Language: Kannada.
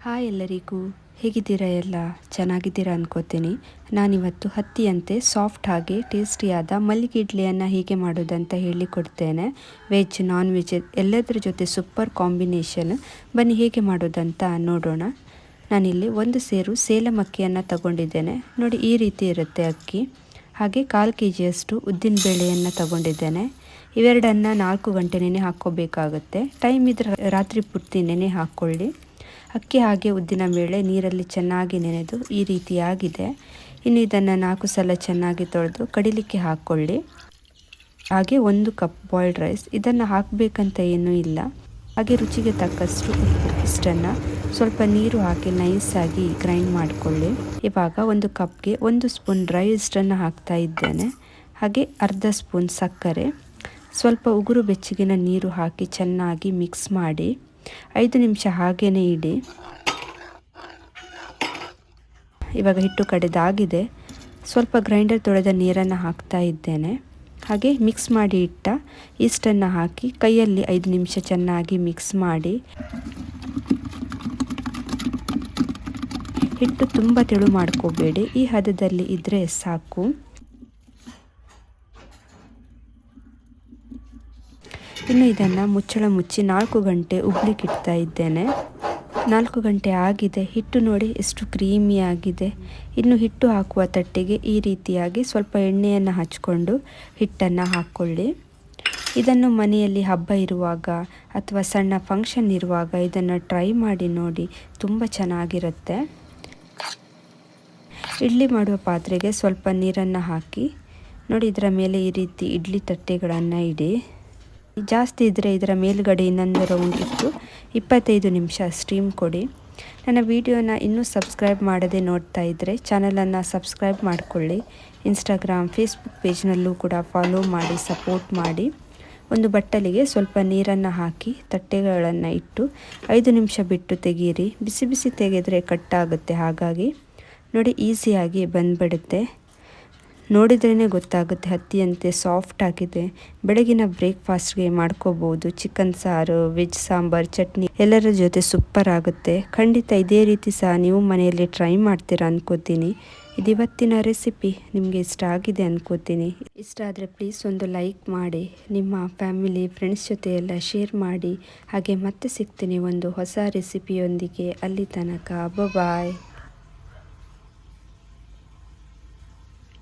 ಹಾಯ್ ಎಲ್ಲರಿಗೂ, ಹೇಗಿದ್ದೀರಾ? ಎಲ್ಲ ಚೆನ್ನಾಗಿದ್ದೀರಾ ಅನ್ಕೋತೀನಿ. ನಾನಿವತ್ತು ಹತ್ತಿಯಂತೆ ಸಾಫ್ಟ್ ಆಗಿ ಟೇಸ್ಟಿಯಾದ ಮಲ್ಲಿಗೆ ಇಡ್ಲಿಯನ್ನು ಹೇಗೆ ಮಾಡೋದಂತ ಹೇಳಿಕೊಡ್ತೇನೆ. ವೆಜ್ ನಾನ್ ವೆಜ್ ಎಲ್ಲದರ ಜೊತೆ ಸೂಪರ್ ಕಾಂಬಿನೇಷನ್. ಬನ್ನಿ ಹೇಗೆ ಮಾಡೋದಂತ ನೋಡೋಣ. ನಾನಿಲ್ಲಿ 1 ಸೇರು ಸೇಲಂ ಅಕ್ಕಿಯನ್ನು ತಗೊಂಡಿದ್ದೇನೆ. ನೋಡಿ, ಈ ರೀತಿ ಇರುತ್ತೆ ಅಕ್ಕಿ. ಹಾಗೆ 1/4 kg ಉದ್ದಿನ ಬೇಳೆಯನ್ನು ತಗೊಂಡಿದ್ದೇನೆ. ಇವೆರಡನ್ನು 4 ಗಂಟೆ ನೆನೆ ಹಾಕ್ಕೋಬೇಕಾಗುತ್ತೆ. ಟೈಮ್ ಇದ್ರೆ ರಾತ್ರಿ ಪೂರ್ತಿ ನೆನೆ ಹಾಕ್ಕೊಳ್ಳಿ. ಅಕ್ಕಿ ಹಾಗೆ ಉದ್ದಿನ ಬೇಳೆ ನೀರಲ್ಲಿ ಚೆನ್ನಾಗಿ ನೆನೆದು ಈ ರೀತಿಯಾಗಿದೆ. ಇನ್ನು ಇದನ್ನು 4 ಸಲ ಚೆನ್ನಾಗಿ ತೊಳೆದು ಕಡಿಲಿಕ್ಕೆ ಹಾಕ್ಕೊಳ್ಳಿ. ಹಾಗೆ 1 ಕಪ್ ಬಾಯ್ಲ್ಡ್ ರೈಸ್, ಇದನ್ನು ಹಾಕಬೇಕಂತ ಏನೂ ಇಲ್ಲ. ಹಾಗೆ ರುಚಿಗೆ ತಕ್ಕಷ್ಟು ಉಪ್ಪು, ಇಷ್ಟನ್ನು ಸ್ವಲ್ಪ ನೀರು ಹಾಕಿ ನೈಸಾಗಿ ಗ್ರೈಂಡ್ ಮಾಡಿಕೊಳ್ಳಿ. ಇವಾಗ 1 ಕಪ್ಗೆ 1 ಸ್ಪೂನ್ ಡ್ರೈ ಈಸ್ಟನ್ನು ಹಾಕ್ತಾ ಇದ್ದೇನೆ. ಹಾಗೆ ಅರ್ಧ ಸ್ಪೂನ್ ಸಕ್ಕರೆ, ಸ್ವಲ್ಪ ಉಗುರು ಬೆಚ್ಚಗಿನ ನೀರು ಹಾಕಿ ಚೆನ್ನಾಗಿ ಮಿಕ್ಸ್ ಮಾಡಿ 5 ನಿಮಿಷ ಹಾಗೇನೆ ಇಡಿ. ಇವಾಗ ಹಿಟ್ಟು ಕಡೆದಾಗಿದೆ. ಸ್ವಲ್ಪ ಗ್ರೈಂಡರ್ ತೊಳೆದ ನೀರನ್ನು ಹಾಕ್ತಾ ಇದ್ದೇನೆ. ಹಾಗೆ ಮಿಕ್ಸ್ ಮಾಡಿ ಇಟ್ಟ ಈಸ್ಟನ್ನು ಹಾಕಿ ಕೈಯಲ್ಲಿ 5 ನಿಮಿಷ ಚೆನ್ನಾಗಿ ಮಿಕ್ಸ್ ಮಾಡಿ. ಹಿಟ್ಟು ತುಂಬ ತೆಳು ಮಾಡ್ಕೋಬೇಡಿ, ಈ ಹದದಲ್ಲಿ ಇದ್ದರೆ ಸಾಕು. ಇನ್ನು ಇದನ್ನು ಮುಚ್ಚಳ ಮುಚ್ಚಿ 4 ಗಂಟೆ ಉಬ್ಲಿಕ್ಕೆ ಇಡ್ತಾ ಇದ್ದೇನೆ. 4 ಗಂಟೆ ಆಗಿದೆ. ಹಿಟ್ಟು ನೋಡಿ ಎಷ್ಟು ಕ್ರೀಮಿ ಆಗಿದೆ. ಇನ್ನು ಹಿಟ್ಟು ಹಾಕುವ ತಟ್ಟೆಗೆ ಈ ರೀತಿಯಾಗಿ ಸ್ವಲ್ಪ ಎಣ್ಣೆಯನ್ನು ಹಚ್ಕೊಂಡು ಹಿಟ್ಟನ್ನು ಹಾಕ್ಕೊಳ್ಳಿ. ಇದನ್ನು ಮನೆಯಲ್ಲಿ ಹಬ್ಬ ಇರುವಾಗ ಅಥವಾ ಸಣ್ಣ ಫಂಕ್ಷನ್ ಇರುವಾಗ ಇದನ್ನು ಟ್ರೈ ಮಾಡಿ ನೋಡಿ, ತುಂಬ ಚೆನ್ನಾಗಿರುತ್ತೆ. ಇಡ್ಲಿ ಮಾಡುವ ಪಾತ್ರೆಗೆ ಸ್ವಲ್ಪ ನೀರನ್ನು ಹಾಕಿ ನೋಡಿ, ಇದರ ಮೇಲೆ ಈ ರೀತಿ ಇಡ್ಲಿ ತಟ್ಟೆಗಳನ್ನು ಇಡಿ. ಜಾಸ್ತಿ ಇದ್ದರೆ ಇದರ ಮೇಲುಗಡೆ ಇನ್ನೊಂದು ರೌಂಡ್ ಇಟ್ಟು 25 ನಿಮಿಷ ಸ್ಟೀಮ್ ಕೊಡಿ. ನನ್ನ ವಿಡಿಯೋನ ಇನ್ನೂ ಸಬ್ಸ್ಕ್ರೈಬ್ ಮಾಡದೆ ನೋಡ್ತಾ ಇದ್ದರೆ ಚಾನಲನ್ನು ಸಬ್ಸ್ಕ್ರೈಬ್ ಮಾಡಿಕೊಳ್ಳಿ. ಇನ್ಸ್ಟಾಗ್ರಾಮ್, ಫೇಸ್ಬುಕ್ ಪೇಜ್ನಲ್ಲೂ ಕೂಡ ಫಾಲೋ ಮಾಡಿ, ಸಪೋರ್ಟ್ ಮಾಡಿ. ಒಂದು ಬಟ್ಟಲಿಗೆ ಸ್ವಲ್ಪ ನೀರನ್ನು ಹಾಕಿ ತಟ್ಟೆಗಳನ್ನು ಇಟ್ಟು 5 ನಿಮಿಷ ಬಿಟ್ಟು ತೆಗೀರಿ. ಬಿಸಿ ಬಿಸಿ ತೆಗೆದರೆ ಕಟ್ಟಾಗುತ್ತೆ. ಹಾಗಾಗಿ ನೋಡಿ, ಈಸಿಯಾಗಿ ಬಂದುಬಿಡುತ್ತೆ. ನೋಡಿದ್ರೇ ಗೊತ್ತಾಗುತ್ತೆ ಹತ್ತಿಯಂತೆ ಸಾಫ್ಟ್ ಆಗಿದೆ. ಬೆಳಗಿನ ಬ್ರೇಕ್ಫಾಸ್ಟ್ಗೆ ಮಾಡ್ಕೋಬೋದು. ಚಿಕನ್ ಸಾರು, ವೆಜ್ ಸಾಂಬಾರ್, ಚಟ್ನಿ ಎಲ್ಲರ ಜೊತೆ ಸೂಪರ್ ಆಗುತ್ತೆ. ಖಂಡಿತ ಇದೇ ರೀತಿ ಸಹ ನೀವು ಮನೆಯಲ್ಲಿ ಟ್ರೈ ಮಾಡ್ತೀರಾ ಅನ್ಕೋತೀನಿ. ಇವತ್ತಿನ ರೆಸಿಪಿ ನಿಮಗೆ ಇಷ್ಟ ಆಗಿದೆ ಅನ್ಕೋತೀನಿ. ಇಷ್ಟ ಆದರೆ ಪ್ಲೀಸ್ ಒಂದು ಲೈಕ್ ಮಾಡಿ, ನಿಮ್ಮ ಫ್ಯಾಮಿಲಿ ಫ್ರೆಂಡ್ಸ್ ಜೊತೆ ಎಲ್ಲ ಶೇರ್ ಮಾಡಿ. ಹಾಗೆ ಮತ್ತೆ ಸಿಗ್ತೀನಿ ಒಂದು ಹೊಸ ರೆಸಿಪಿಯೊಂದಿಗೆ. ಅಲ್ಲಿ ತನಕ ಬಾಯ್.